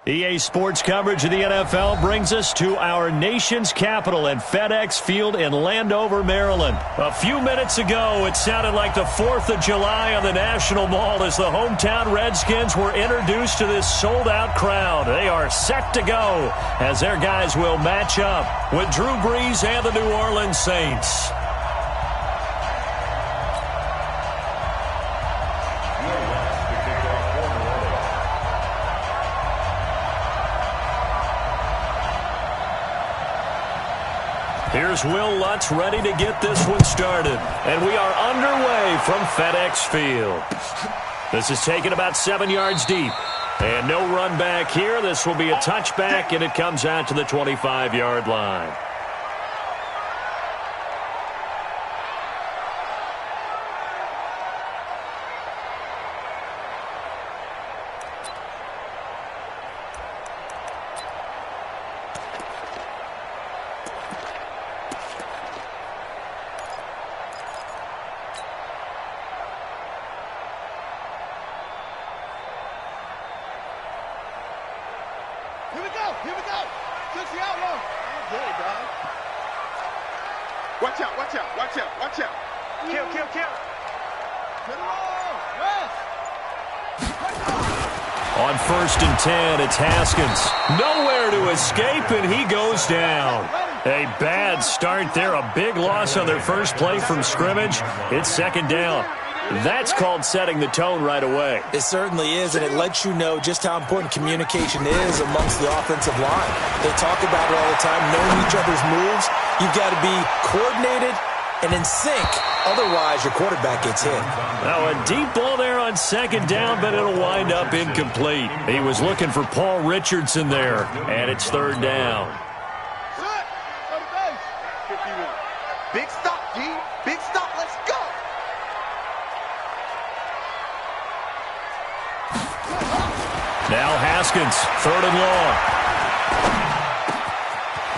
EA Sports coverage of the NFL brings us to our nation's capital at FedEx Field in Landover, Maryland. A few minutes ago, it sounded like the 4th of July on the National Mall as the hometown Redskins were introduced to this sold-out crowd. They are set to go as their guys will match up with Drew Brees and the New Orleans Saints. Here's Will Lutz ready to get this one started. And we are underway from FedEx Field. This is taken about 7 yards deep. And no run back here. This will be a touchback, and it comes out to the 25-yard line. On 1st and 10, it's Haskins. Nowhere to escape, and he goes down. A bad start there. A big loss on their first play from scrimmage. It's 2nd down. That's called setting the tone right away. It certainly is, and it lets you know just how important communication is amongst the offensive line. They talk about it all the time, knowing each other's moves. You've got to be coordinated and in sync. Otherwise, your quarterback gets hit. Now, a deep ball there on 2nd down, but it'll wind up incomplete. He was looking for Paul Richardson there, and it's 3rd down. Big stop, G. Big stop. Let's go. Now Haskins, 3rd and long.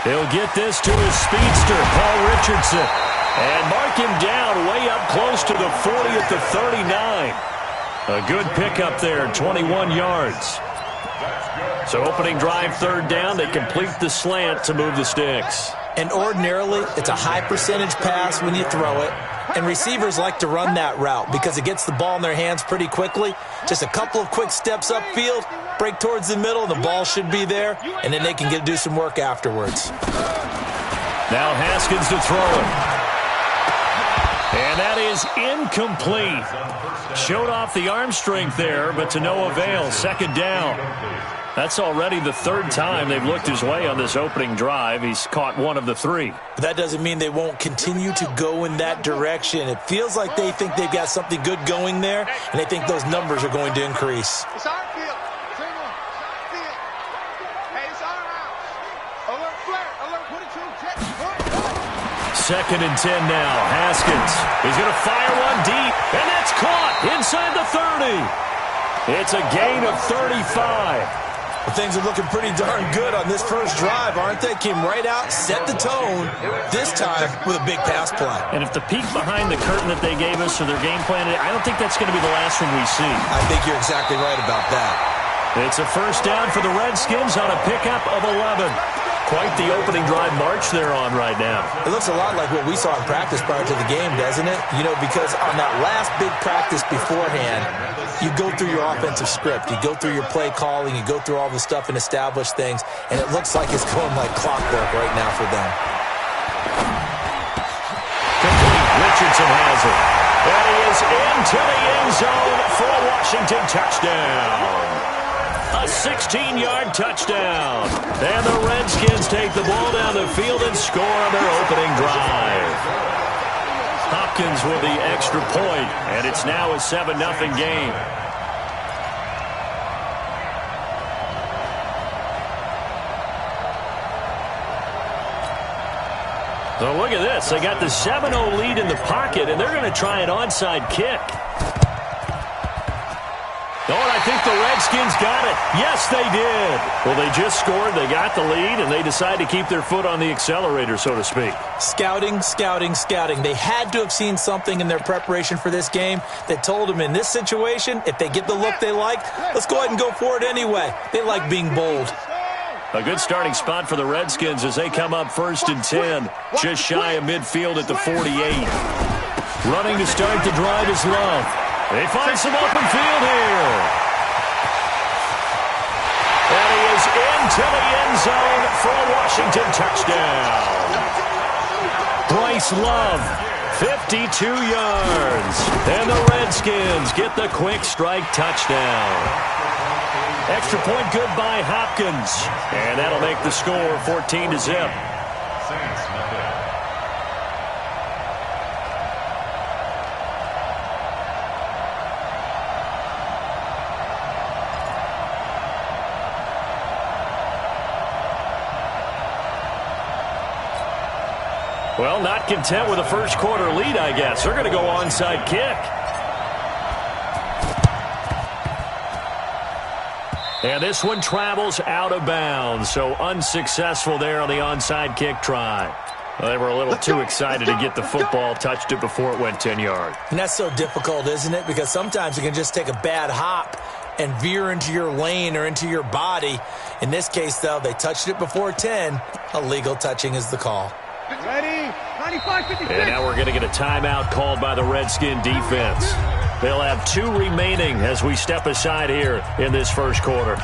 He'll get this to his speedster, Paul Richardson. And mark him down way up close to the 40 at the 39. A good pickup there, 21 yards. So opening drive, 3rd down. They complete the slant to move the sticks. And ordinarily, it's a high percentage pass when you throw it. And receivers like to run that route because it gets the ball in their hands pretty quickly. Just a couple of quick steps upfield, break towards the middle, the ball should be there, and then they can do some work afterwards. Now Haskins to throw it. And that is incomplete. Showed off the arm strength there, but to no avail. 2nd down. That's already the 3rd time they've looked his way on this opening drive. He's caught 1 of the 3. But that doesn't mean they won't continue to go in that direction. It feels like they think they've got something good going there, and they think those numbers are going to increase. It's our field. Single. It's our field. Hey, it's our house. Alert, flare. Alert, put it to check. 2nd and 10 now. Haskins. He's going to fire one deep, and that's caught inside the 30. It's a gain of 35. Well, things are looking pretty darn good on this first drive, aren't they? Came right out, set the tone, this time with a big pass play. And if the peek behind the curtain that they gave us or their game plan, I don't think that's going to be the last one we see. I think you're exactly right about that. It's a 1st down for the Redskins on a pickup of 11. Quite the opening drive march they're on right now. It looks a lot like what we saw in practice prior to the game, doesn't it? You know, because on that last big practice beforehand, you go through your offensive script. You go through your play calling. You go through all the stuff and establish things. And it looks like it's going like clockwork right now for them. Complete. Richardson has it. And he is into the end zone for a Washington touchdown. A 16-yard touchdown. And the Redskins take the ball down the field and score on their opening drive. Hopkins with the extra point, and it's now a 7-0 game. So look at this. They got the 7-0 lead in the pocket, and they're going to try an onside kick. Oh, and I think the Redskins got it. Yes, they did. Well, they just scored, they got the lead, and they decide to keep their foot on the accelerator, so to speak. Scouting, scouting, scouting. They had to have seen something in their preparation for this game that told them in this situation, if they get the look they like, let's go ahead and go for it anyway. They like being bold. A good starting spot for the Redskins as they come up 1st and 10, just shy of midfield at the 48. Running to start the drive is Love. They find some open field here. And he is into the end zone for a Washington touchdown. Bryce Love, 52 yards. And the Redskins get the quick strike touchdown. Extra point good by Hopkins. And that'll make the score 14-0. Well, not content with a first quarter lead, I guess. They're going to go onside kick. And this one travels out of bounds, so unsuccessful there on the onside kick try. Well, they were a little too excited to get the football, touched it before it went 10 yards. And that's so difficult, isn't it? Because sometimes you can just take a bad hop and veer into your lane or into your body. In this case, though, they touched it before 10. Illegal touching is the call. Ready? 95-56. And now we're going to get a timeout called by the Redskin defense. They'll have 2 remaining as we step aside here in this first quarter.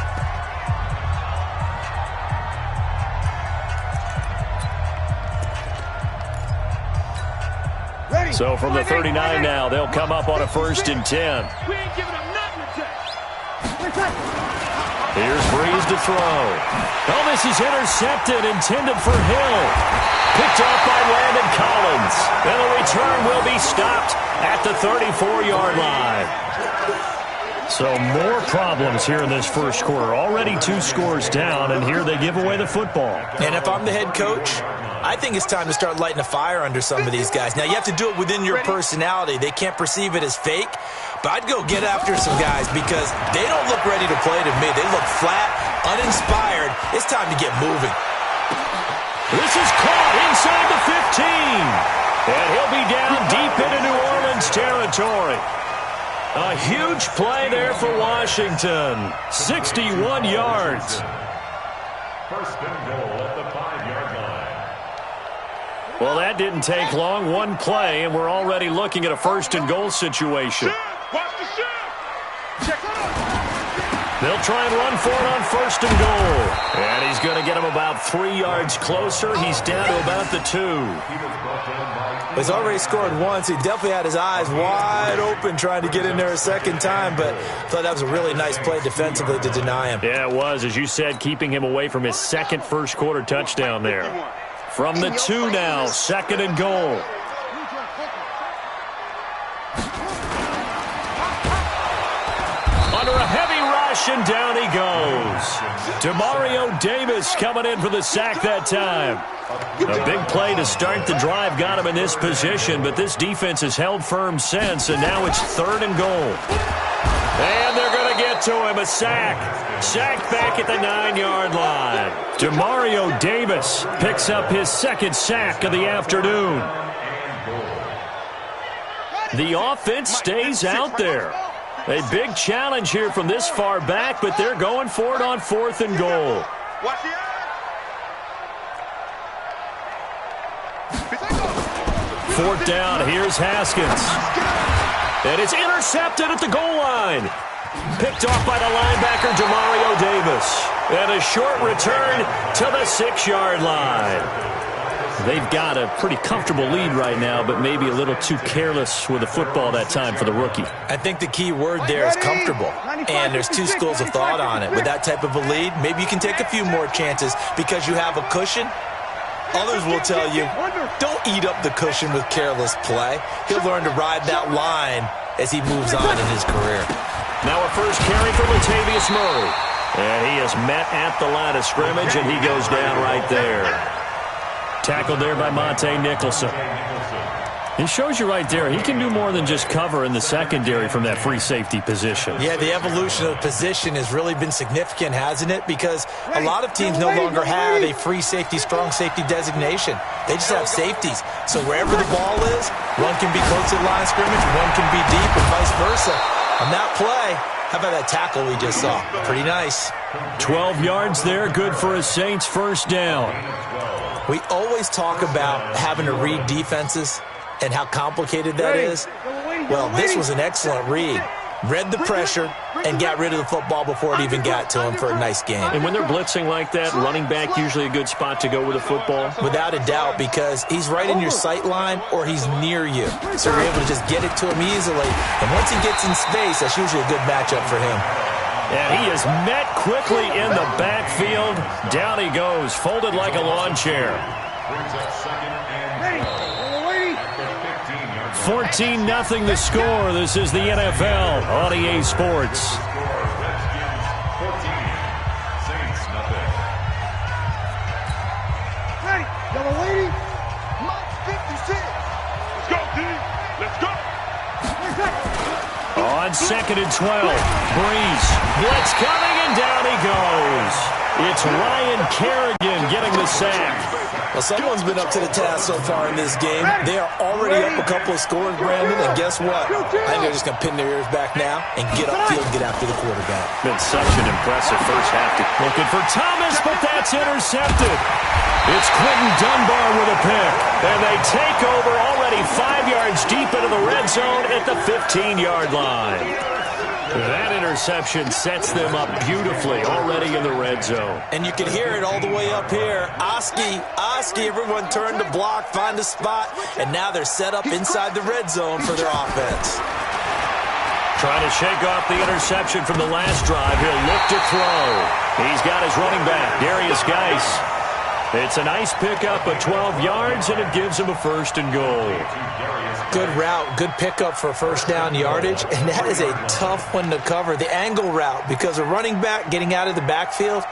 Ready? So from the 39 now, they'll come up on a 1st and 10. We ain't giving them nothing to take. Here's Breeze to throw. Oh, this is intercepted, intended for Hill. Picked off by Landon Collins. And the return will be stopped at the 34-yard line. So more problems here in this first quarter. Already 2 scores down, and here they give away the football. And if I'm the head coach, I think it's time to start lighting a fire under some of these guys. Now, you have to do it within your personality. They can't perceive it as fake. But I'd go get after some guys because they don't look ready to play to me. They look flat, uninspired. It's time to get moving. This is caught inside the 15. And he'll be down deep into New Orleans territory. A huge play there for Washington. 61 yards. First and goal at the 5-yard line. Well, that didn't take long. 1 play, and we're already looking at a 1st and goal situation. Watch the shoot. Check it out. They'll try and run for it on 1st and goal. And he's going to get him about 3 yards closer. He's down to about the 2. He's already scored once. He definitely had his eyes wide open trying to get in there a second time, but I thought that was a really nice play defensively to deny him. Yeah, it was, as you said, keeping him away from his second first quarter touchdown there. From the 2 now, 2nd and goal. Under a heavy rush, and down he goes. Demario Davis coming in for the sack that time. A big play to start the drive got him in this position, but this defense has held firm since, and now it's 3rd and goal. And they're going to get to him, a sack. Sacked back at the 9-yard line. Demario Davis picks up his 2nd sack of the afternoon. The offense stays out there. A big challenge here from this far back, but they're going for it on 4th and goal. Watch it. 4th down, here's Haskins. And it's intercepted at the goal line. Picked off by the linebacker, Demario Davis. And a short return to the 6-yard line. They've got a pretty comfortable lead right now, but maybe a little too careless with the football that time for the rookie. I think the key word there is comfortable, and there's 2 schools of thought on it. With that type of a lead, maybe you can take a few more chances because you have a cushion. Others will tell you, don't eat up the cushion with careless play. He'll learn to ride that line as he moves on in his career. Now a first carry for Latavius Murray. And he is met at the line of scrimmage, and he goes down right there. Tackled there by Monte Nicholson. It shows you right there, he can do more than just cover in the secondary from that free safety position. Yeah, the evolution of the position has really been significant, hasn't it? Because a lot of teams no longer have a free safety, strong safety designation. They just have safeties. So wherever the ball is, one can be close to the line of scrimmage, one can be deep, and vice versa. On that play, how about that tackle we just saw? Pretty nice. 12 yards there, good for a Saints first down. We always talk about having to read defenses and how complicated that is. Well, this was an excellent read. Read the pressure and got rid of the football before it even got to him for a nice game. And when they're blitzing like that, running back usually a good spot to go with the football? Without a doubt, because he's right in your sight line or he's near you. So you're able to just get it to him easily. And once he gets in space, that's usually a good matchup for him. And he is met quickly in the backfield. Down he goes, folded like a lawn chair. 14-0 the score. This is the NFL on EA Sports. Ready, yellow lady, Mike 56. Let's go, D. Let's go. On 2nd and 12, Breeze. Blitz coming, and down he goes. It's Ryan Kerrigan getting the sack. Well, someone's been up to the task so far in this game. They are already up a couple of scores, Brandon, and guess what? I think they're just going to pin their ears back now and get upfield and get after the quarterback. Been such an impressive first half. Looking for Thomas, but that's intercepted. It's Quentin Dunbar with a pick, and they take over already 5 yards deep into the red zone at the 15-yard line. That interception sets them up beautifully already in the red zone. And you can hear it all the way up here. Oski, everyone turned to block, find a spot, and now they're set up inside the red zone for their offense. Trying to shake off the interception from the last drive. He'll look to throw. He's got his running back, Darius Geis. It's a nice pickup of 12 yards, and it gives him a 1st and goal. Good route, good pickup for first down yardage, and that is a tough one to cover, the angle route, because a running back getting out of the backfield,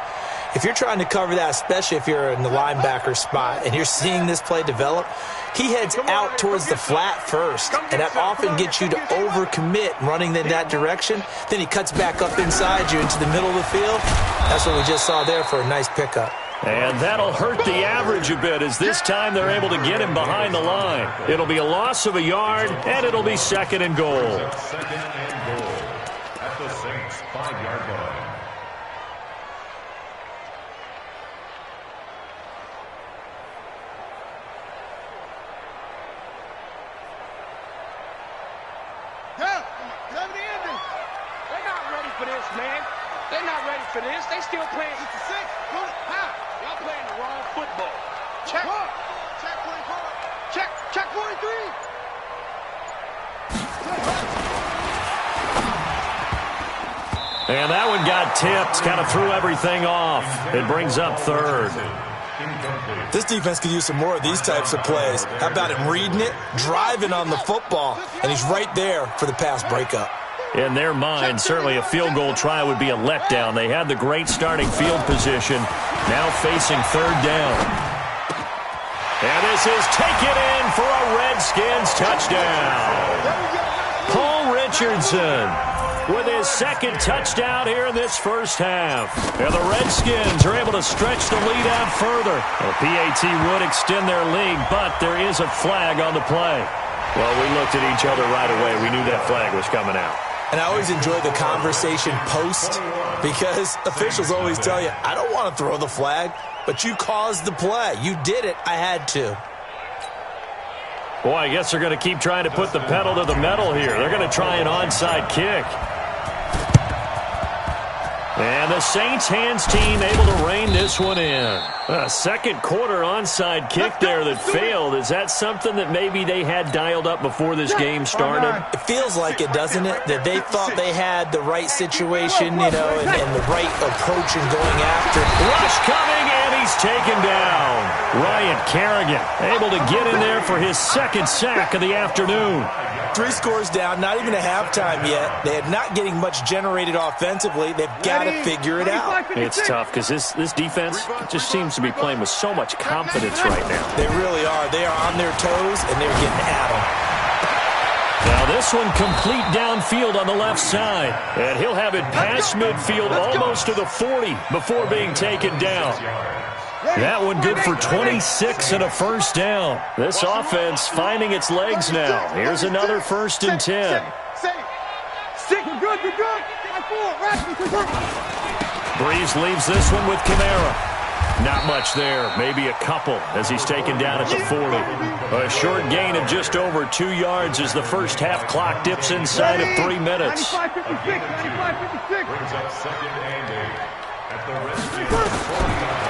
if you're trying to cover that, especially if you're in the linebacker spot and you're seeing this play develop, he heads out towards the flat first, and that often gets you to overcommit running in that direction. Then he cuts back up inside you into the middle of the field. That's what we just saw there for a nice pickup. And that'll hurt the average a bit, as this time they're able to get him behind the line. It'll be a loss of a yard, and it'll be 2nd and goal. 2nd and goal at the Saints' 5-yard line. They're not ready for this, man. They're not ready for this. They still playing 56. Y'all playing the wrong football. Check. Check 44. Check 43. And that one got tipped, kind of threw everything off. It brings up 3rd. This defense could use some more of these types of plays. How about him reading it, driving on the football, and he's right there for the pass breakup. In their mind, certainly a field goal try would be a letdown. They had the great starting field position, now facing 3rd down. And this is taken in for a Redskins touchdown. Paul Richardson with his 2nd touchdown here in this first half. And the Redskins are able to stretch the lead out further. The PAT would extend their lead, but there is a flag on the play. Well, we looked at each other right away. We knew that flag was coming out. And I always enjoy the conversation post, because officials always tell you, I don't want to throw the flag, but you caused the play. You did it. I had to. Boy, I guess they're going to keep trying to put the pedal to the metal here. They're going to try an onside kick. And the Saints hands team able to rein this one in. A 2nd quarter onside kick there that failed. Is that something that maybe they had dialed up before this game started? It feels like it, doesn't it? That they thought they had the right situation, and the right approach in going after. Rush coming in. And he's taken down. Ryan Kerrigan able to get in there for his second sack of the afternoon. 3 scores down, not even a halftime yet. They are not getting much generated offensively. They've got to figure it out. It's tough because this defense just seems to be playing with so much confidence right now. They really are. They are on their toes, and they're getting at them. Now this one complete downfield on the left side. And he'll have it past midfield almost to the 40 before being taken down. That one good for 26 and a first down. This offense finding its legs now. Here's another 1st and 10. Breeze leaves this one with Kamara. Not much there, maybe a couple as he's taken down at the 40. A short gain of just over 2 yards as the first half clock dips inside of 3 minutes.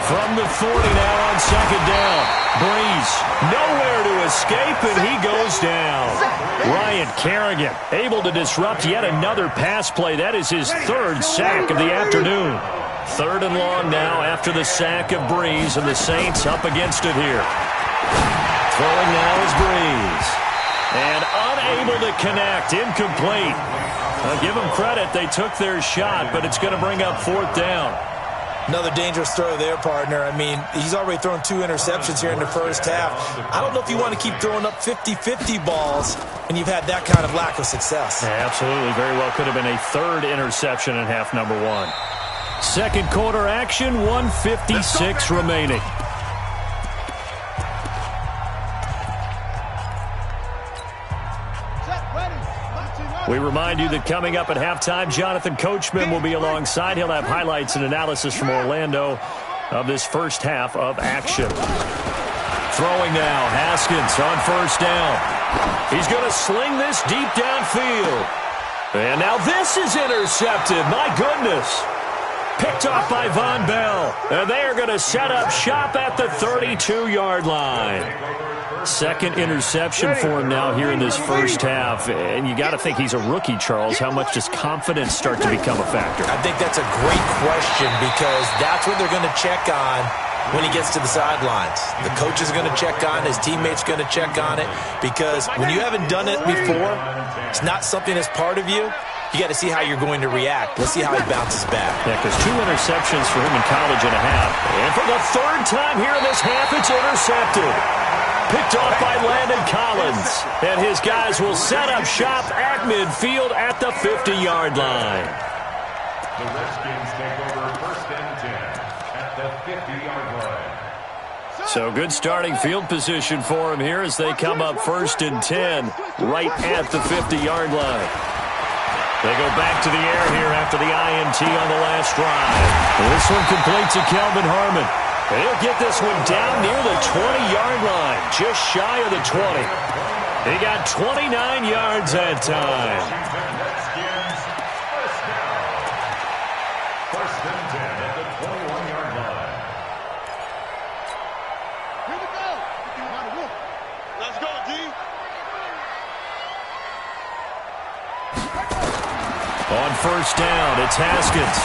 From the 40 now on 2nd down. Breeze nowhere to escape, and he goes down. Ryan Kerrigan able to disrupt yet another pass play. That is his 3rd sack of the afternoon. 3rd and long now after the sack of Breeze, and the Saints up against it here. Throwing now is Breeze. And unable to connect, incomplete. I'll give them credit, they took their shot, but it's going to bring up 4th down. Another dangerous throw there, partner. I mean, he's already thrown 2 interceptions here in the first half. I don't know if you want to keep throwing up 50-50 balls when you've had that kind of lack of success. Yeah, absolutely. Very well could have been a 3rd interception in half number 1. Second quarter action, 1:56 remaining. We remind you that coming up at halftime, Jonathan Coachman will be alongside. He'll have highlights and analysis from Orlando of this first half of action. Throwing now, Haskins on 1st down. He's going to sling this deep downfield. And now this is intercepted. My goodness. Picked off by Von Bell. And they are going to set up shop at the 32-yard line. 2nd interception for him now here in this first half. And you got to think he's a rookie, Charles. How much does confidence start to become a factor? I think that's a great question because that's what they're going to check on when he gets to the sidelines. The coach is going to check on, his teammates going to check on it, because when you haven't done it before, it's not something that's part of you. You got to see how you're going to react. Let's see how he bounces back. Yeah, because 2 interceptions for him in college and a half. And for the 3rd time here in this half, it's intercepted. Picked off by Landon Collins. And his guys will set up shop at midfield at the 50-yard line. The Redskins take over 1st and 10 at the 50-yard line. So good starting field position for him here as they come up 1st and 10 right at the 50-yard line. They go back to the air here after the INT on the last drive. This one complete to Kelvin Harmon. He'll get this one down near the 20-yard line, just shy of the 20. He got 29 yards that time. First and 10 at the 21-yard line. Here we go. Let's go, D. On 1st down, it's Haskins.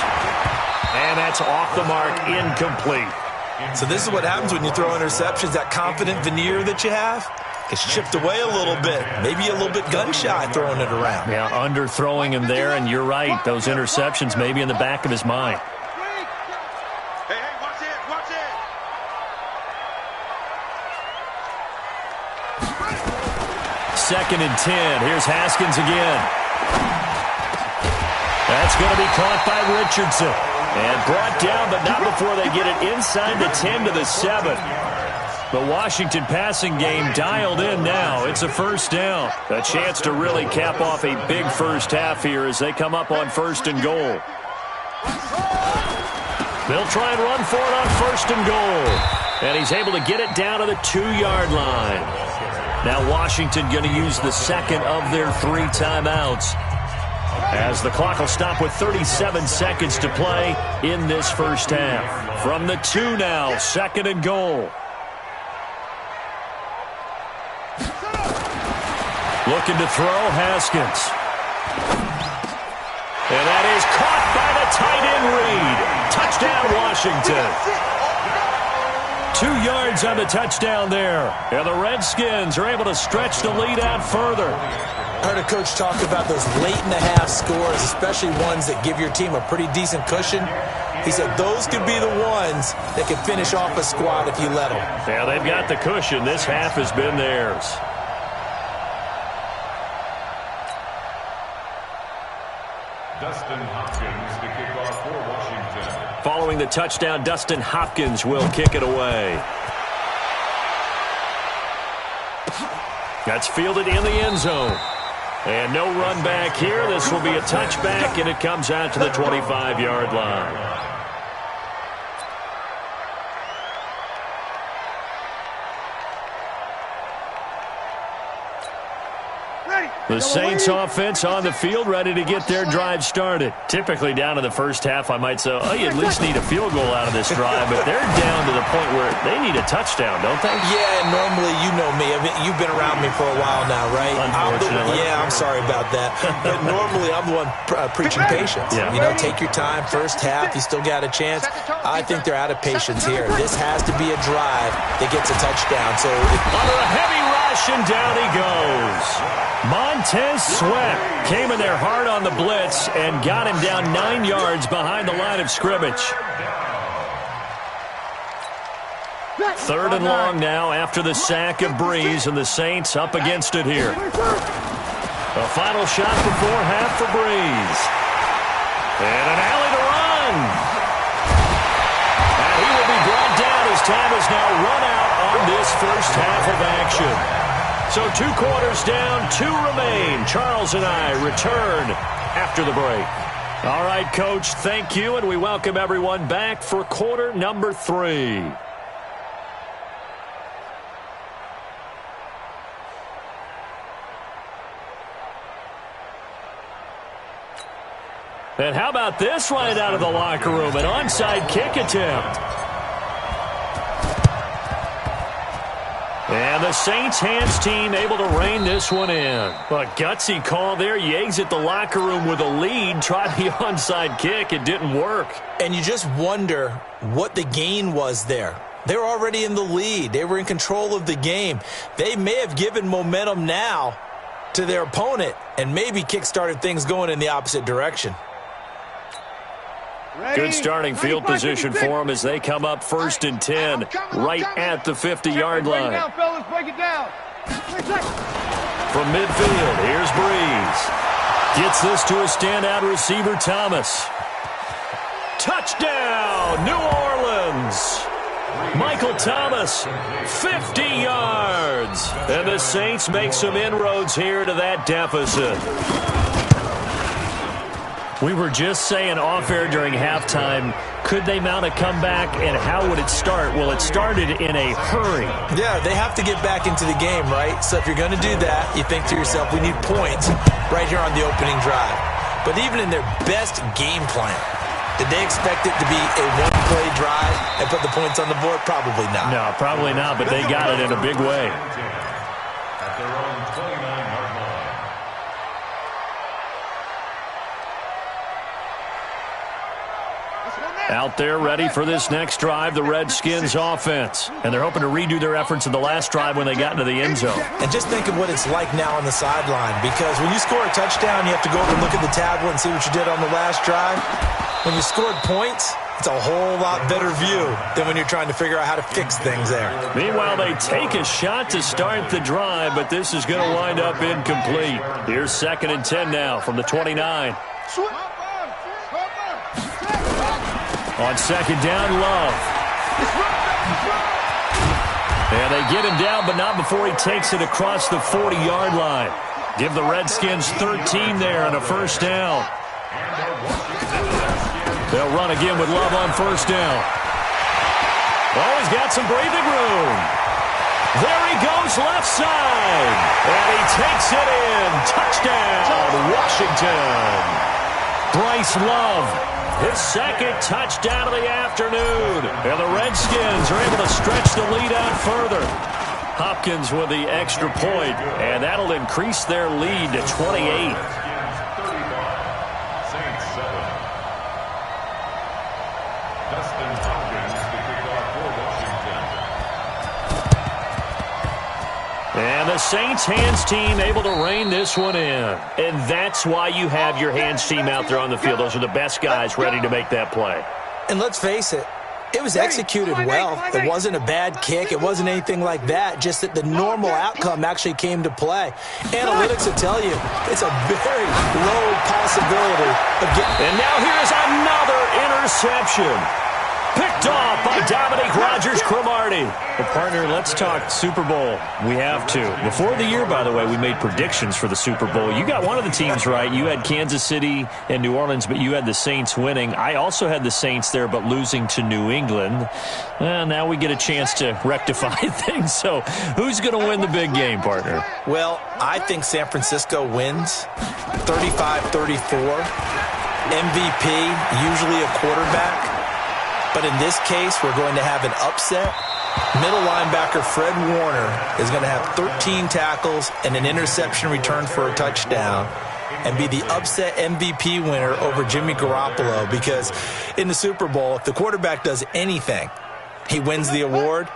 And that's off the mark, incomplete. So this is what happens when you throw interceptions. That confident veneer that you have gets chipped away a little bit. Maybe a little bit gun-shy throwing it around. Yeah, underthrowing him there, and you're right. Those interceptions may be in the back of his mind. Hey, watch it, watch it. 2nd and 10. Here's Haskins again. That's going to be caught by Richardson. And brought down, but not before they get it inside the 10 to the 7. The Washington passing game dialed in now. It's a 1st down. A chance to really cap off a big first half here as they come up on 1st and goal. They'll try and run for it on 1st and goal. And he's able to get it down to the 2-yard line. Now Washington going to use the 2nd of their 3 timeouts, as the clock will stop with 37 seconds to play in this first half. From the 2 now, 2nd and goal. Looking to throw, Haskins. And that is caught by the tight end Reed. Touchdown, Washington. 2 yards on the touchdown there. And the Redskins are able to stretch the lead out further. I heard a coach talk about those late-in-the-half scores, especially ones that give your team a pretty decent cushion. He said those could be the ones that could finish off a squad if you let them. Yeah, they've got the cushion. This half has been theirs. Dustin Hopkins to kick off for Washington. Following the touchdown, Dustin Hopkins will kick it away. That's fielded in the end zone. And no run back here. This will be a touchback, and it comes out to the 25-yard line. The Saints offense on the field, ready to get their drive started. Typically down in the first half, I might say, oh, you at least need a field goal out of this drive, but they're down to the point where they need a touchdown, don't they? Yeah, and normally, you know me. I mean, you've been around me for a while now, right? Unfortunately. I'm sorry about that. But normally, I'm the one preaching patience. Yeah. You know, take your time. First half, you still got a chance. I think they're out of patience here. This has to be a drive that gets a touchdown. So under a heavy rush, and down he goes. Montez Sweat came in there hard on the blitz and got him down 9 yards behind the line of scrimmage. 3rd and long now after the sack of Breeze, and the Saints up against it here. A final shot before half for Breeze. And an alley to run. And he will be brought down as time is now run out on this first half of action. So 2 quarters down, 2 remain. Charles and I return after the break. All right, Coach, thank you, and we welcome everyone back for quarter number 3. And how about this right out of the locker room? An onside kick attempt. And the Saints hands team able to rein this one in. A gutsy call there. You exit the locker room with a lead. Try the onside kick. It didn't work. And you just wonder what the gain was there. They were already in the lead. They were in control of the game. They may have given momentum now to their opponent and maybe kick-started things going in the opposite direction. Good starting field position for them as they come up 1st and 10 right at the 50-yard line. From midfield, here's Breeze. Gets this to a standout receiver, Thomas. Touchdown, New Orleans. Michael Thomas, 50 yards. And the Saints make some inroads here to that deficit. We were just saying off-air during halftime, could they mount a comeback, and how would it start? Well, it started in a hurry. Yeah, they have to get back into the game, right? So if you're going to do that, you think to yourself, we need points right here on the opening drive. But even in their best game plan, did they expect it to be a one-play drive and put the points on the board? Probably not. No, probably not, but they got it in a big way. At their own 29-yard line. Out there ready for this next drive, the Redskins offense. And they're hoping to redo their efforts in the last drive when they got into the end zone. And just think of what it's like now on the sideline, because when you score a touchdown, you have to go over and look at the tablet and see what you did on the last drive. When you scored points, it's a whole lot better view than when you're trying to figure out how to fix things there. Meanwhile, they take a shot to start the drive, but this is going to wind up incomplete. Here's 2nd and 10 now from the 29. On 2nd down, Love. And they get him down, but not before he takes it across the 40-yard line. Give the Redskins 13 there and a 1st down. They'll run again with Love on 1st down. Oh, he's got some breathing room. There he goes left side. And he takes it in. Touchdown, Washington. Bryce Love. His 2nd touchdown of the afternoon. And the Redskins are able to stretch the lead out further. Hopkins with the extra point, and that'll increase their lead to 28. Saints 7. Dustin Hopkins to kick off for Washington. And the Saints hands team able to rein this one in. And that's why you have your hands team out there on the field. Those are the best guys ready to make that play. And let's face it, it was executed well. It wasn't a bad kick. It wasn't anything like that. Just that the normal outcome actually came to play. Analytics will tell you it's a very low possibility of getting. And now here's another interception. Picked off by Dominique Rodgers-Cromartie. Well, partner, let's talk Super Bowl. We have to. Before the year, by the way, we made predictions for the Super Bowl. You got one of the teams right. You had Kansas City and New Orleans, but you had the Saints winning. I also had the Saints there, but losing to New England. Well, now we get a chance to rectify things. So who's going to win the big game, partner? Well, I think San Francisco wins 35-34. MVP, usually a quarterback. But in this case, we're going to have an upset. Middle linebacker Fred Warner is going to have 13 tackles and an interception return for a touchdown and be the upset MVP winner over Jimmy Garoppolo, because in the Super Bowl, if the quarterback does anything, he wins the award.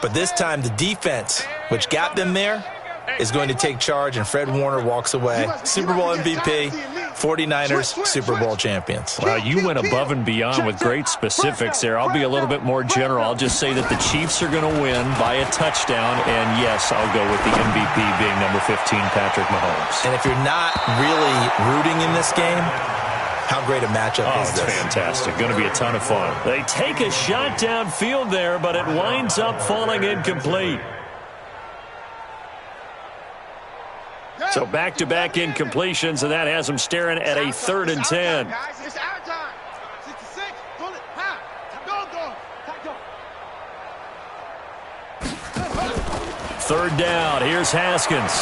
But this time, the defense, which got them there, is going to take charge, and Fred Warner walks away. Super Bowl MVP, 49ers Super Bowl champions. Wow, you went above and beyond with great specifics there. I'll be a little bit more general. I'll just say that the Chiefs are going to win by a touchdown, and yes, I'll go with the MVP being number 15, Patrick Mahomes. And if you're not really rooting in this game, how great a matchup is this? It's fantastic. Going to be a ton of fun. They take a shot downfield there, but it winds up falling incomplete. So back-to-back incompletions, and that has them staring at a 3rd and 10. Third down. Here's Haskins.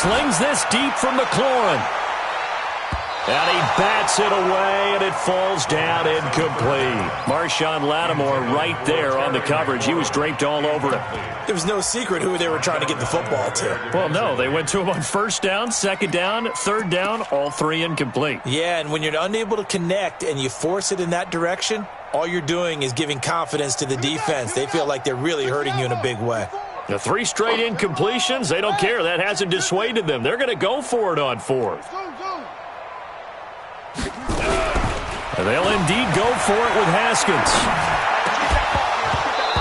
Slings this deep from McLaurin. And he bats it away, and it falls down incomplete. Marshawn Lattimore right there on the coverage. He was draped all over it. There was no secret who they were trying to get the football to. Well, no. They went to him on first down, second down, third down, all three incomplete. Yeah, and when you're unable to connect and you force it in that direction, all you're doing is giving confidence to the defense. They feel like they're really hurting you in a big way. The 3 straight incompletions, they don't care. That hasn't dissuaded them. They're going to go for it on 4th. They'll indeed go for it with Haskins.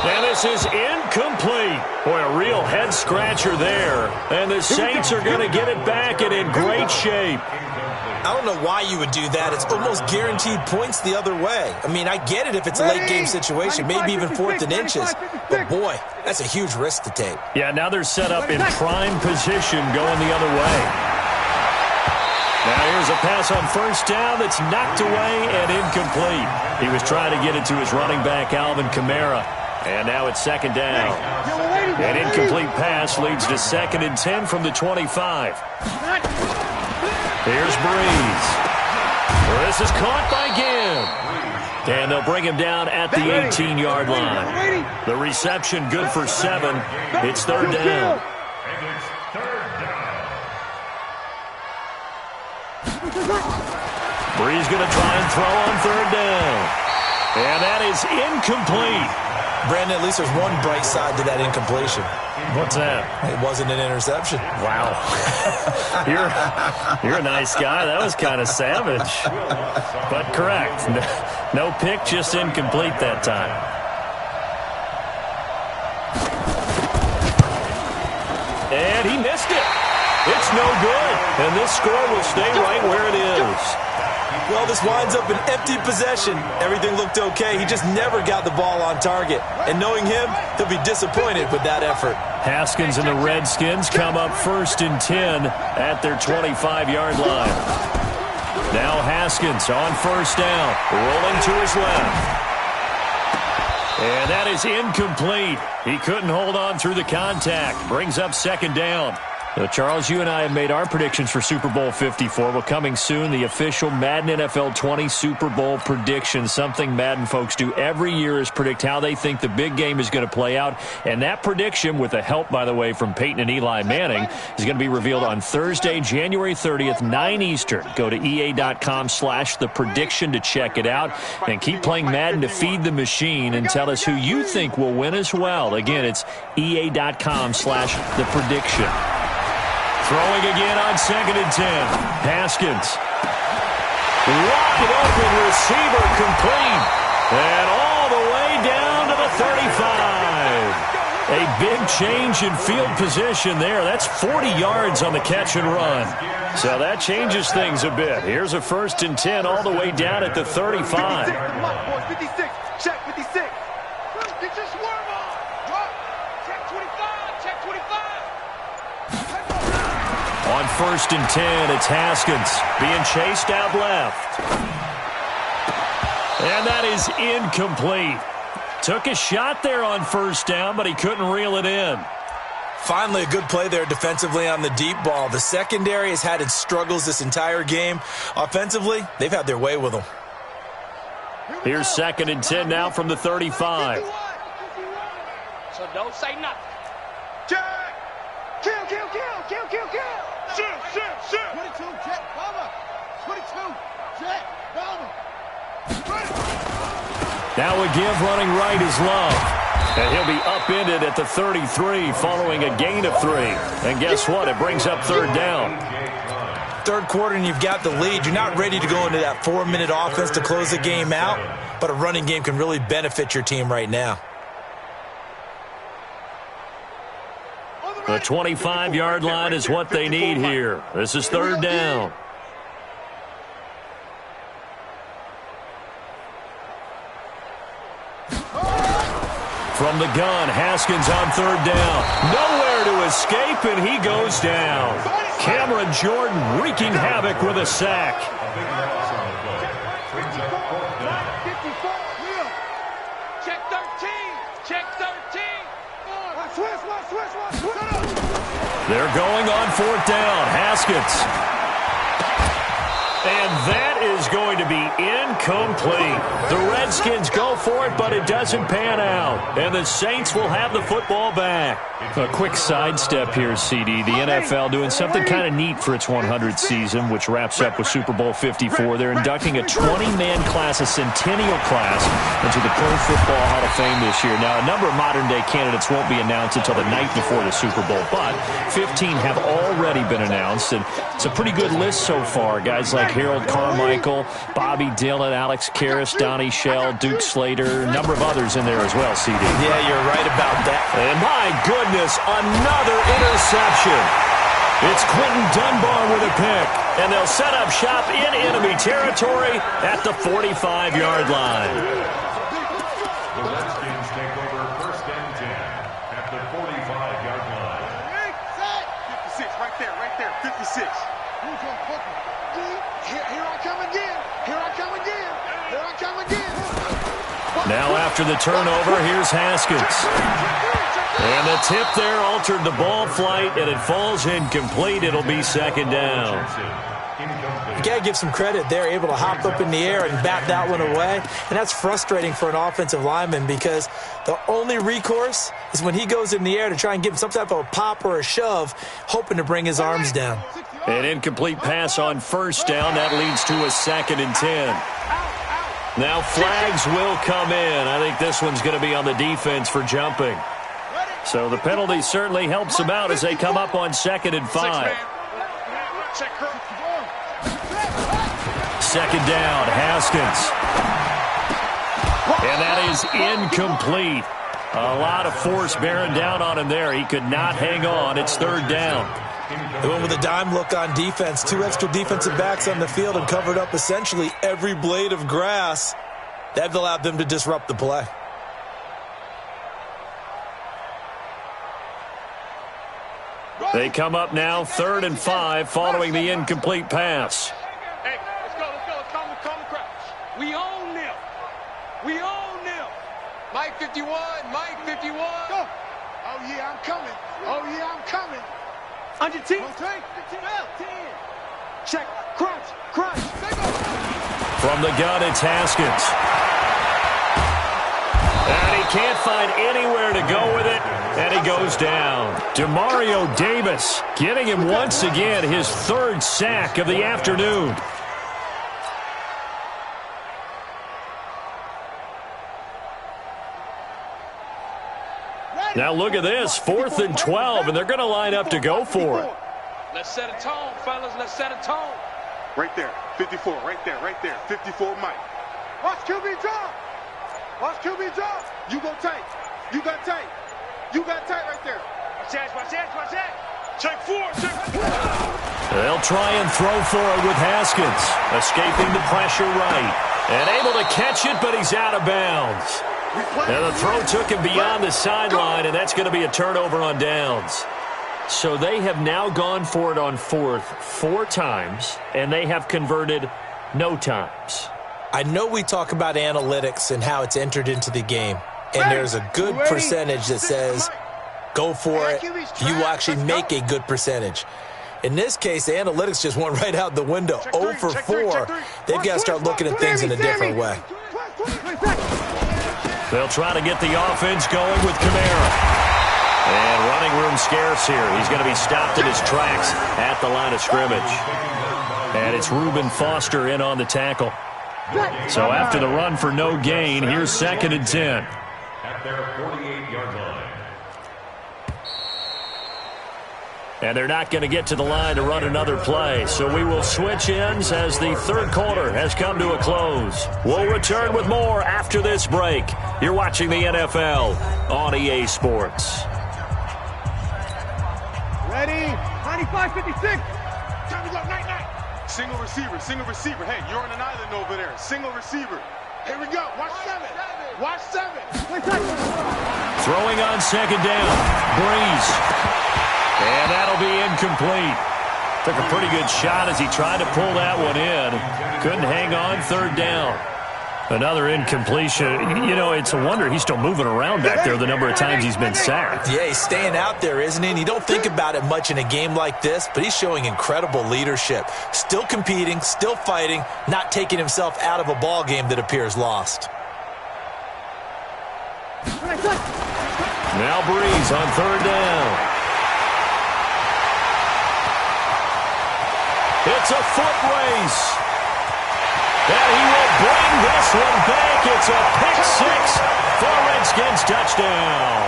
And this is incomplete. Boy, a real head-scratcher there. And the Saints are going to get it back and in great shape. I don't know why you would do that. It's almost guaranteed points the other way. I mean, I get it if it's a late-game situation, maybe even 4th and inches. But, boy, that's a huge risk to take. Yeah, now they're set up in prime position going the other way. Now here's a pass on first down that's knocked away and incomplete. He was trying to get it to his running back, Alvin Kamara. And now it's 2nd down. An incomplete pass leads to 2nd and 10 from the 25. Here's Breeze. This is caught by Ginn. And they'll bring him down at the 18-yard line. The reception good for 7. It's 3rd down. Breeze going to try and throw on 3rd down. And that is incomplete. Brandon, at least there's one bright side to that incompletion. What's that? It wasn't an interception. Wow. You're a nice guy. That was kind of savage. But correct. No pick, just incomplete that time. And he missed it. It's no good. And this score will stay right where it is. Well, this winds up an empty possession. Everything looked okay. He just never got the ball on target. And knowing him, he'll be disappointed with that effort. Haskins and the Redskins come up 1st and 10 at their 25-yard line. Now Haskins on 1st down, rolling to his left. And that is incomplete. He couldn't hold on through the contact. Brings up 2nd down. Charles, you and I have made our predictions for Super Bowl 54. Well, coming soon, the official Madden NFL 20 Super Bowl predictions. Something Madden folks do every year is predict how they think the big game is going to play out. And that prediction, with the help, by the way, from Peyton and Eli Manning, is going to be revealed on Thursday, January 30th, 9 Eastern. Go to EA.com/theprediction to check it out. And keep playing Madden to feed the machine and tell us who you think will win as well. Again, it's EA.com/theprediction. Throwing again on 2nd and 10. Haskins. Wide open receiver complete. And all the way down to the 35. A big change in field position there. That's 40 yards on the catch and run. So that changes things a bit. Here's a 1st and 10 all the way down at the 35. 56. Check 56. Get your swerve on. Drop. Check 25. Check 25. On 1st and 10, it's Haskins being chased out left. And that is incomplete. Took a shot there on 1st down, but he couldn't reel it in. Finally, a good play there defensively on the deep ball. The secondary has had its struggles this entire game. Offensively, they've had their way with them. Here's 2nd and 10 now from the 35. So don't say nothing. Check. Kill. Shoot. 22, check, bomber. 22, check, bomber. Now a give running right is Love. And he'll be upended at the 33 following a gain of 3. And guess what? It brings up 3rd down. Third quarter and you've got the lead. You're not ready to go into that 4-minute offense to close the game out, but a running game can really benefit your team right now. The 25-yard line is what they need here. This is 3rd down. From the gun, Haskins on 3rd down. Nowhere to escape, and he goes down. Cameron Jordan wreaking havoc with a sack. Check 13. Check 13. They're going on 4th down. Haskins. And that is going to be incomplete. The Redskins go for it, but it doesn't pan out. And the Saints will have the football back. A quick sidestep here, CD. The NFL doing something kind of neat for its 100th season, which wraps up with Super Bowl 54. They're inducting a 20-man class, a centennial class, into the Pro Football Hall of Fame this year. Now, a number of modern-day candidates won't be announced until the night before the Super Bowl, but 15 have already been announced, and it's a pretty good list so far. Guys like Harold Carmichael, Bobby Dillon, Alex Karras, Donnie Shell, Duke Slater, a number of others in there as well, CD. Yeah, you're right about that. And my goodness, another interception. It's Quentin Dunbar with a pick, and they'll set up shop in enemy territory at the 45-yard line. The Redskins take over 1st and 10 at the 45-yard line. 56, right there, 56. Who's on focus? Here I come again. Now after the turnover, here's Haskins. And the tip there altered the ball flight, and it falls incomplete. It'll be 2nd down. You got to give some credit. They're able to hop up in the air and bat that one away. And that's frustrating for an offensive lineman because the only recourse is when he goes in the air to try and give him some type of a pop or a shove, hoping to bring his arms down. An incomplete pass on 1st down. That leads to a 2nd and 10. Now flags will come in. I think this one's going to be on the defense for jumping. So the penalty certainly helps them out as they come up on 2nd and 5. 2nd down, Haskins. And that is incomplete. A lot of force bearing down on him there. He could not hang on. It's 3rd down. They went with a dime look on defense. 2 extra defensive backs on the field and covered up essentially every blade of grass. That allowed them to disrupt the play. They come up now 3rd and 5 following the incomplete pass. Hey, let's go. Calm the crowd. We own them. Mike 51. Oh, yeah, I'm coming. Under 10. Check. Crunch. Crunch. From the gun, it's Haskins. And he can't find anywhere to go with it, and he goes down. Demario Davis getting him once again his third sack of the afternoon. Now look at this, 4th and 12, and they're going to line up to go for it. Let's set a tone, fellas. Let's set a tone. Right there, 54, right there, 54 Mike. Watch QB drop. Watch QB drop. You go tight. You got tight. You got tight right there. Watch that. Check 4, check 4. They'll try and throw for it with Haskins. Escaping the pressure right. And able to catch it, but he's out of bounds. And the throw took him beyond the sideline, and that's going to be a turnover on downs. So they have now gone for it on 4th 4 times, and they have converted no times. I know we talk about analytics and how it's entered into the game, and there's a good percentage that says go for it. You will actually make a good percentage. In this case, the analytics just went right out the window. 0 for 4. They've got to start looking at things in a different way. They'll try to get the offense going with Kamara. And running room scarce here. He's going to be stopped in his tracks at the line of scrimmage. And it's Reuben Foster in on the tackle. So after the run for no gain, here's 2nd and 10. At their 48-yard line. And they're not going to get to the line to run another play. So we will switch ends as the 3rd quarter has come to a close. We'll return with more after this break. You're watching the NFL on EA Sports. Ready? 95-56. Time to go, night. Single receiver. Hey, you're on an island over there. Single receiver. Here we go. Watch 7. Throwing on 2nd down. Breeze. And that'll be incomplete. Took a pretty good shot as he tried to pull that one in. Couldn't hang on, 3rd down. Another incompletion. You know, it's a wonder he's still moving around back there the number of times he's been sacked. Yeah, he's staying out there, isn't he? And you don't think about it much in a game like this, but he's showing incredible leadership. Still competing, still fighting, not taking himself out of a ball game that appears lost. Now Breeze on 3rd down. It's a foot race. And he will bring this one back. It's a pick 6 for Redskins touchdown.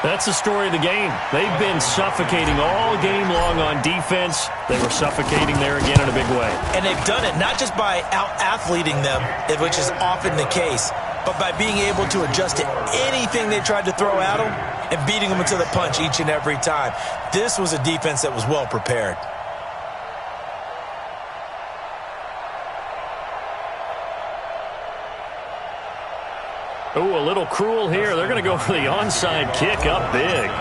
That's the story of the game. They've been suffocating all game long on defense. They were suffocating there again in a big way. And they've done it not just by out-athleting them, which is often the case, but by being able to adjust to anything they tried to throw at them and beating them into the punch each and every time. This was a defense that was well prepared. Oh, a little cruel here. They're going to go for the onside kick up big.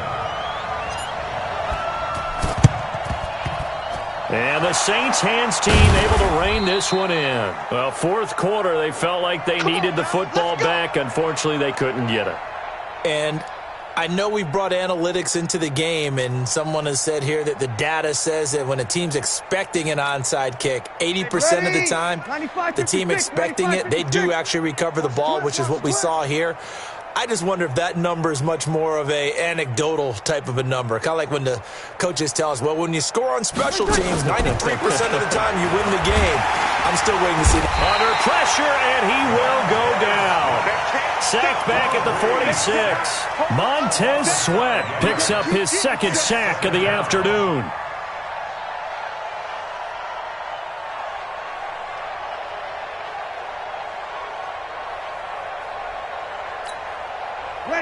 And the Saints hands team able to rein this one in. Well, 4th quarter, they felt like they needed the football back. Unfortunately, they couldn't get it. And I know we brought analytics into the game, and someone has said here that the data says that when a team's expecting an onside kick, 80% of the time, the team expecting it, they do actually recover the ball, which is what we saw here. I just wonder if that number is much more of a anecdotal type of a number. Kind of like when the coaches tell us, well, when you score on special teams, 93% of the time you win the game. I'm still waiting to see that. Under pressure, and he will go down. Sacked back at the 46. Montez Sweat picks up his 2nd sack of the afternoon.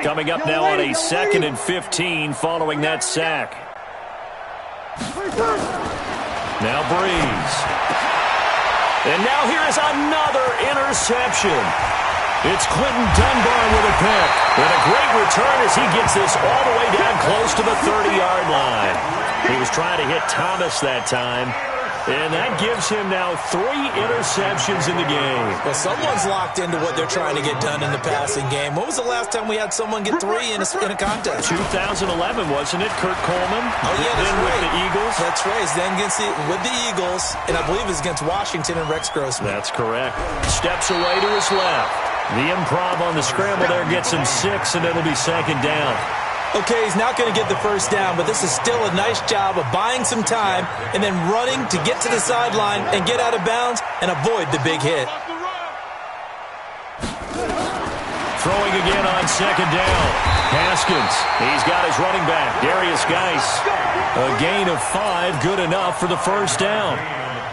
Coming up now on a 2nd and 15 following that sack. Now Breeze. And now here is another interception. It's Quentin Dunbar with a pick. And a great return as he gets this all the way down close to the 30-yard line. He was trying to hit Thomas that time. And that gives him now 3 interceptions in the game. Well, someone's locked into what they're trying to get done in the passing game. When was the last time we had someone get 3 in a contest? 2011, wasn't it? Kurt Coleman. Oh, yeah, that's right. With the Eagles. That's right. It's then with the Eagles, and I believe it's against Washington and Rex Grossman. That's correct. Steps away to his left. The improv on the scramble there gets him 6, and it'll be 2nd down. Okay, he's not going to get the first down, but this is still a nice job of buying some time and then running to get to the sideline and get out of bounds and avoid the big hit. Throwing again on 2nd down. Haskins, he's got his running back, Darius Geis. A gain of 5, good enough for the first down.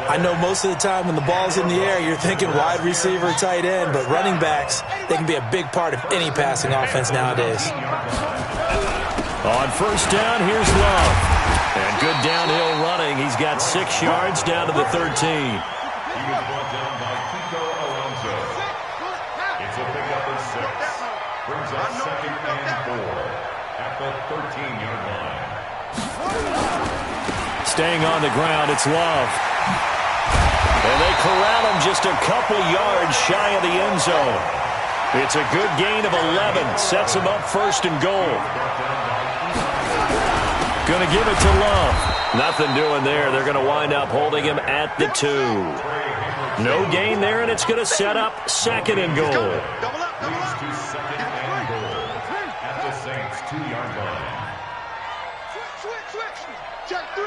I know most of the time when the ball's in the air, you're thinking wide receiver, tight end, but running backs, they can be a big part of any passing offense nowadays. On 1st down, here's Love. And good downhill running. He's got 6 yards down to the 13. He was brought down by Kiko Alonso. It's a pickup of 6. Brings us 2nd and 4 at the 13-yard line. Staying on the ground, it's Love. And they corral him just a couple yards shy of the end zone. It's a good gain of 11. Sets him up 1st and goal. Going to give it to Love. Nothing doing there. They're going to wind up holding him at the 2. No gain there, and it's going to set up 2nd and goal. Leads to 2nd and goal at the Saints' 2-yard line. Switch. Check 3.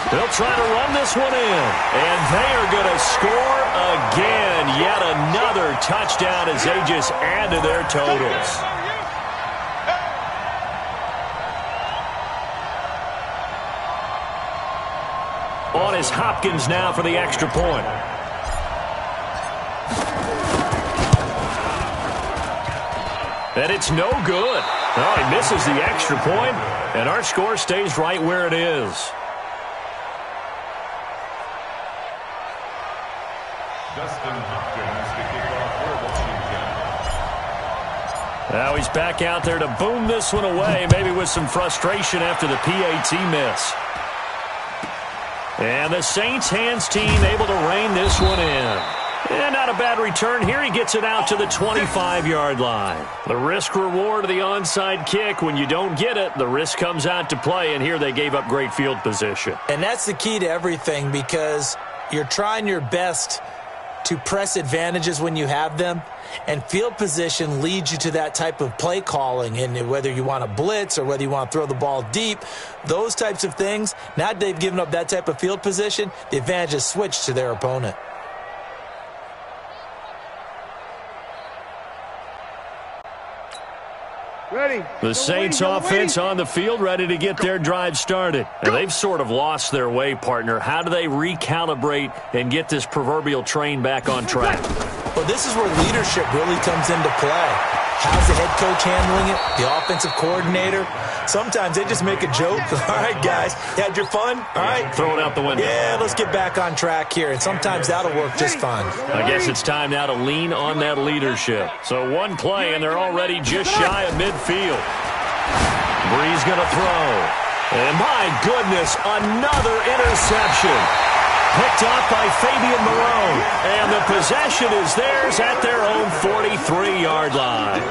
They'll try to run this one in, and they are going to score again. Yet another touchdown as they just add to their totals. On is Hopkins now for the extra point. And it's no good. Oh, he misses the extra point, and our score stays right where it is. Dustin Hopkins to kick off for Washington. Now he's back out there to boom this one away, maybe with some frustration after the PAT miss. And the Saints hands team able to rein this one in. And not a bad return here. He gets it out to the 25-yard line. The risk-reward of the onside kick. When you don't get it, the risk comes out to play, and here they gave up great field position. And that's the key to everything, because you're trying your best to press advantages when you have them, and field position leads you to that type of play calling. And whether you want to blitz or whether you want to throw the ball deep, those types of things, now that they've given up that type of field position, the advantage is switched to their opponent. Ready. The Saints offense on the field, ready to get their drive started. And they've sort of lost their way, partner. How do they recalibrate and get this proverbial train back on track? Well, this is where leadership really comes into play. How's the head coach handling it? The offensive coordinator? Sometimes they just make a joke. All right, guys, you had your fun? All right. Throw it out the window. Yeah, let's get back on track here. And sometimes that'll work just fine. I guess it's time now to lean on that leadership. So one play, and they're already just shy of midfield. Bree's going to throw. And my goodness, another interception. Picked off by Fabian Marone. And the possession is theirs at their own 43-yard line.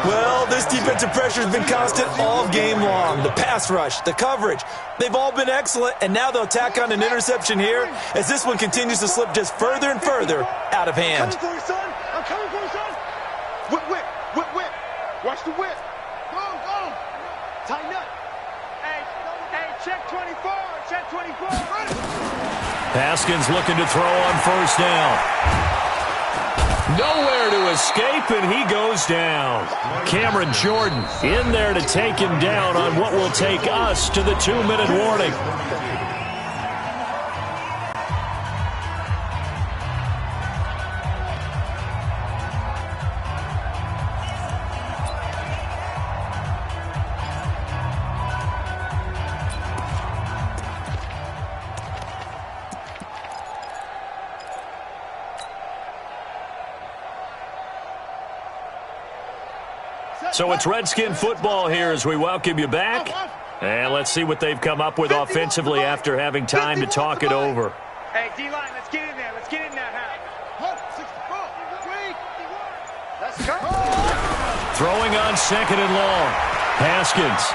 Well, this defensive pressure has been constant all game long. The pass rush, the coverage, they've all been excellent, and now they'll tack on an interception here as this one continues to slip just further and further out of hand. I'm coming for you, son. I'm coming for you, son. Whip. Watch the whip. Go. Tighten up. Hey, check 24. Check 24. Run it. Haskins looking to throw on 1st down. Nowhere to escape, and he goes down. Cameron Jordan in there to take him down on what will take us to the 2-minute warning. So it's Redskin football here as we welcome you back. And let's see what they've come up with offensively after having time to talk it over. Hey, D-line, let's get in there. Let's get in that half. Let's go. Throwing on 2nd and long. Haskins.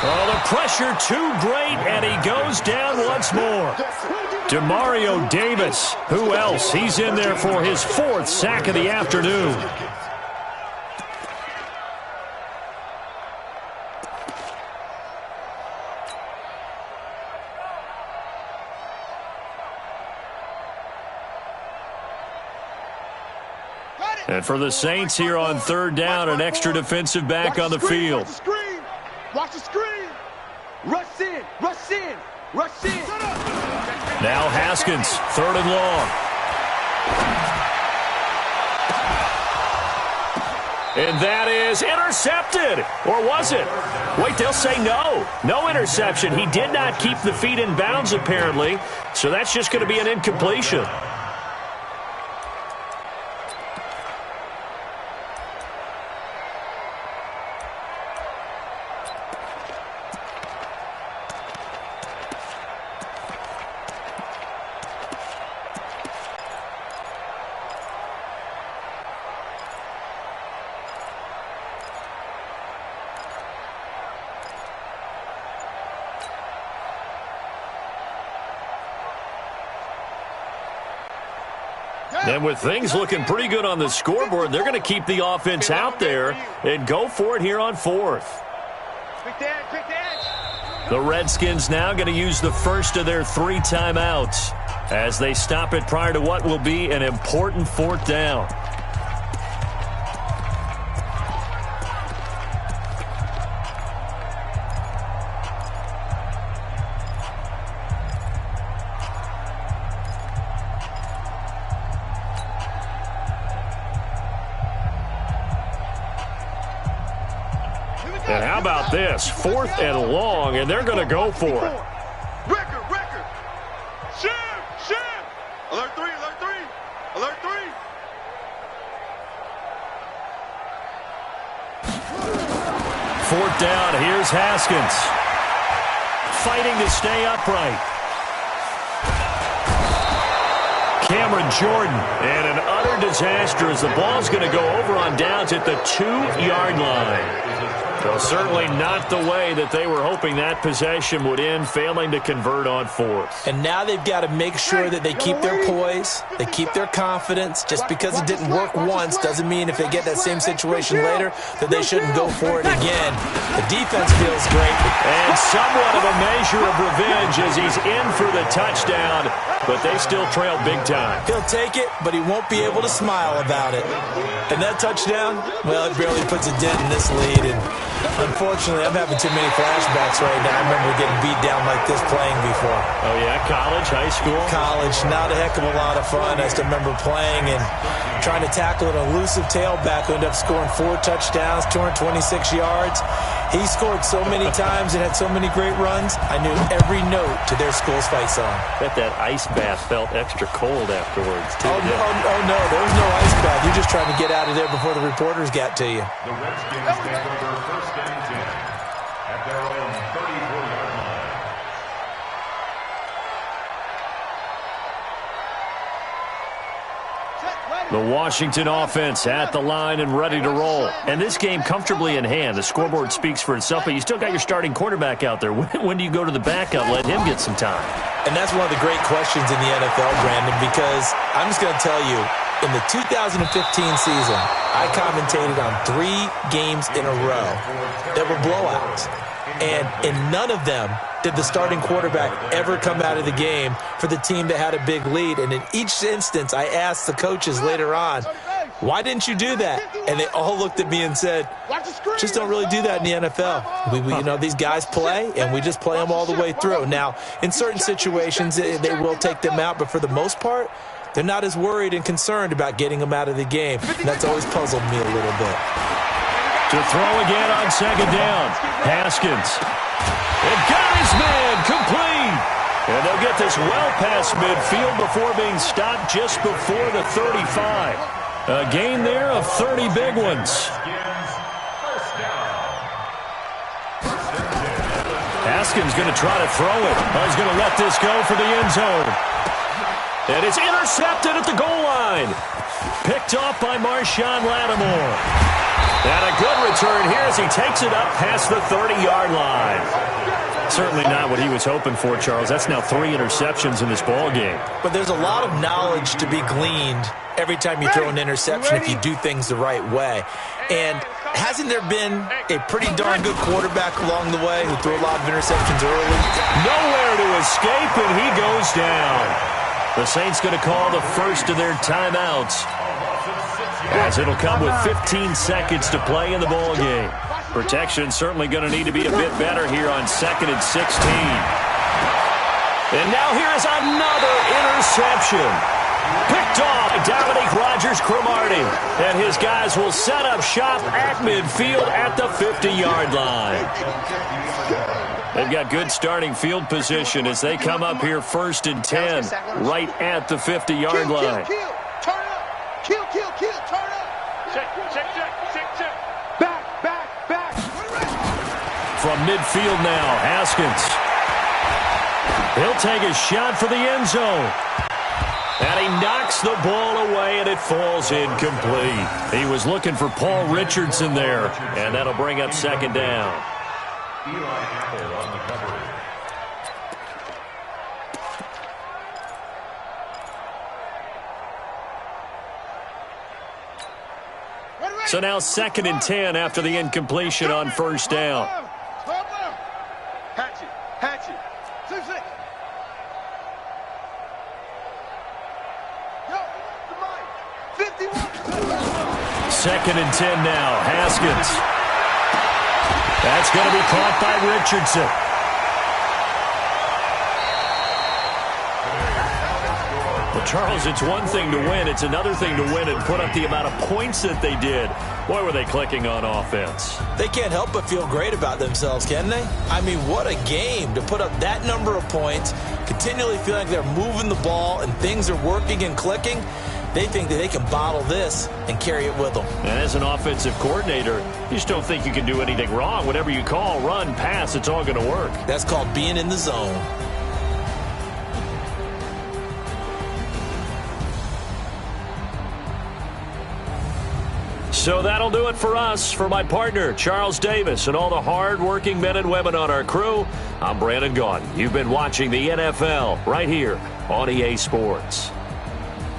Oh, the pressure too great, and he goes down once more. Demario Davis. Who else? He's in there for his 4th sack of the afternoon. And for the Saints here on 3rd down, an extra defensive back on the field. Watch the screen. Rush in. Rush in. Rush in. Now Haskins, 3rd and long. And that is intercepted. Or was it? Wait, they'll say no. No interception. He did not keep the feet in bounds, apparently. So that's just going to be an incompletion. And with things looking pretty good on the scoreboard, they're going to keep the offense out there and go for it here on 4th. The Redskins now going to use the first of their 3 timeouts as they stop it prior to what will be an important 4th down. And how about this? 4th and long, and they're going to go for it. Record. Shim. Alert 3. Alert 3. 4th down, here's Haskins. Fighting to stay upright. Cameron Jordan, and an utter disaster as the ball's going to go over on downs at the 2-yard line. So certainly not the way that they were hoping that possession would end, failing to convert on 4th. And now they've got to make sure that they keep their poise, they keep their confidence. Just because it didn't work once doesn't mean if they get that same situation later that they shouldn't go for it again. The defense feels great. And somewhat of a measure of revenge as he's in for the touchdown, but they still trail big time. He'll take it, but he won't be able to smile about it. And that touchdown, well, it barely puts a dent in this lead. And unfortunately, I'm having too many flashbacks right now. I remember getting beat down like this playing before. Oh, yeah? College, high school? College, not a heck of a lot of fun. I still remember playing and trying to tackle an elusive tailback who ended up scoring 4 touchdowns, 226 yards. He scored so many times and had so many great runs, I knew every note to their school's fight song. Bet that ice bath felt extra cold afterwards, too. Oh, no, there was no ice bath. You're just trying to get out of there before the reporters got to you. The Redskins take over 1st and 10 at their own 34-yard line. The Washington offense at the line and ready to roll. And this game comfortably in hand. The scoreboard speaks for itself, but you still got your starting quarterback out there. When do you go to the backup, let him get some time? And that's one of the great questions in the NFL, Brandon, because I'm just going to tell you, in the 2015 season, I commentated on 3 games in a row that were blowouts. And in none of them did the starting quarterback ever come out of the game for the team that had a big lead. And in each instance, I asked the coaches later on, why didn't you do that? And they all looked at me and said, just don't really do that in the NFL. You know, these guys play, and we just play them all the way through. Now, in certain situations, they will take them out, but for the most part, they're not as worried and concerned about getting them out of the game. And that's always puzzled me a little bit. To throw again on 2nd down. Haskins. And got his man complete. And they'll get this well past midfield before being stopped just before the 35. A gain there of 30 big ones. Haskins going to try to throw it. He's going to let this go for the end zone. And it's intercepted at the goal line. Picked off by Marshawn Lattimore. And a good return here as he takes it up past the 30-yard line. Certainly not what he was hoping for, Charles. That's now 3 interceptions in this ball game. But there's a lot of knowledge to be gleaned every time you throw an interception if you do things the right way. And hasn't there been a pretty darn good quarterback along the way who threw a lot of interceptions early? Nowhere to escape, and he goes down. The Saints going to call the first of their timeouts, as it'll come with 15 seconds to play in the ball game. Protection certainly going to need to be a bit better here on 2nd and 16. And now here is another interception. Picked off by Dominique Rodgers-Cromartie. And his guys will set up shop at midfield at the 50-yard line. They've got good starting field position as they come up here 1st and 10, right at the 50-yard line. Turn up. Kill, turn up. Check. Back. From midfield now, Haskins. He'll take a shot for the end zone. And he knocks the ball away, and it falls incomplete. He was looking for Paul Richardson there, and that'll bring up 2nd down. Eli Apple on the coverage. So now 2nd and 10 after the incompletion on 1st down. Hatchet. 2nd and 10 now. Haskins. That's going to be caught by Richardson. Well, Charles, it's one thing to win. It's another thing to win and put up the amount of points that they did. Boy, were they clicking on offense. They can't help but feel great about themselves, can they? I mean, what a game to put up that number of points, continually feel like they're moving the ball and things are working and clicking. They think that they can bottle this and carry it with them. And as an offensive coordinator, you just don't think you can do anything wrong. Whatever you call, run, pass, it's all going to work. That's called being in the zone. So that'll do it for us. For my partner, Charles Davis, and all the hard-working men and women on our crew, I'm Brandon Gaudin. You've been watching the NFL right here on EA Sports.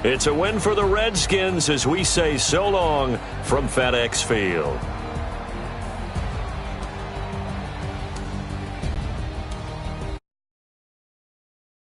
It's a win for the Redskins as we say so long from FedEx Field.